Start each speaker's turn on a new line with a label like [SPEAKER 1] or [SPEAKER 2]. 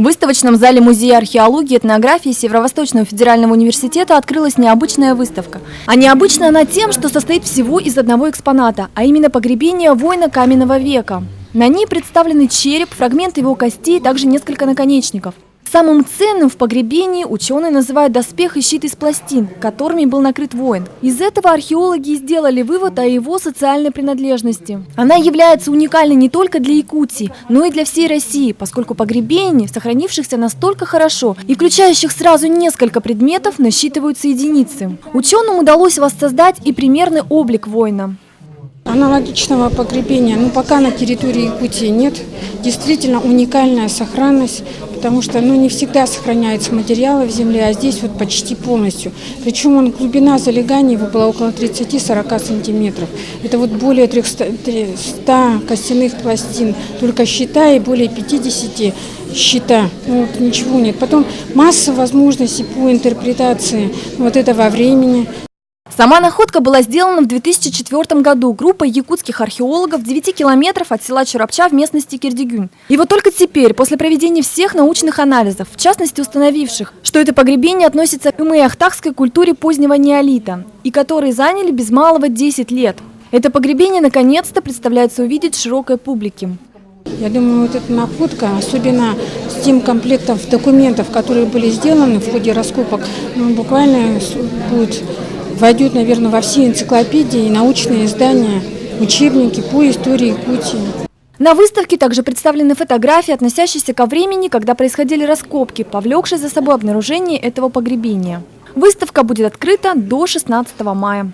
[SPEAKER 1] В выставочном зале Музея археологии и этнографии Северо-Восточного федерального университета открылась необычная выставка. А необычна она тем, что состоит всего из одного экспоната, а именно погребения воина каменного века. На ней представлены череп, фрагменты его костей, также несколько наконечников. Самым ценным в погребении ученые называют доспех и щит из пластин, которыми был накрыт воин. Из этого археологи сделали вывод о его социальной принадлежности. Она является уникальной не только для Якутии, но и для всей России, поскольку погребений, сохранившихся настолько хорошо и включающих сразу несколько предметов, насчитываются единицы. Ученым удалось воссоздать и примерный облик воина.
[SPEAKER 2] Аналогичного погребения, пока на территории Якутии нет. Действительно уникальная сохранность, потому что не всегда сохраняются материалы в земле, а здесь почти полностью. Причем глубина залегания его была около 30-40 сантиметров. Это более 300 костяных пластин, только щита и более 50 щита. Ничего нет. Потом масса возможностей по интерпретации этого времени.
[SPEAKER 1] Сама находка была сделана в 2004 году группой якутских археологов в 9 километров от села Чурапча в местности Кирдигюн. И вот только теперь, после проведения всех научных анализов, в частности установивших, что это погребение относится к ахтакской культуре позднего неолита, и которые заняли без малого 10 лет. Это погребение наконец-то представляется увидеть широкой публике.
[SPEAKER 2] Я думаю, эта находка, особенно с тем комплектом документов, которые были сделаны в ходе раскопок, буквально войдет, наверное, во все энциклопедии и научные издания, учебники по истории Якутии.
[SPEAKER 1] На выставке также представлены фотографии, относящиеся ко времени, когда происходили раскопки, повлекшие за собой обнаружение этого погребения. Выставка будет открыта до 16 мая.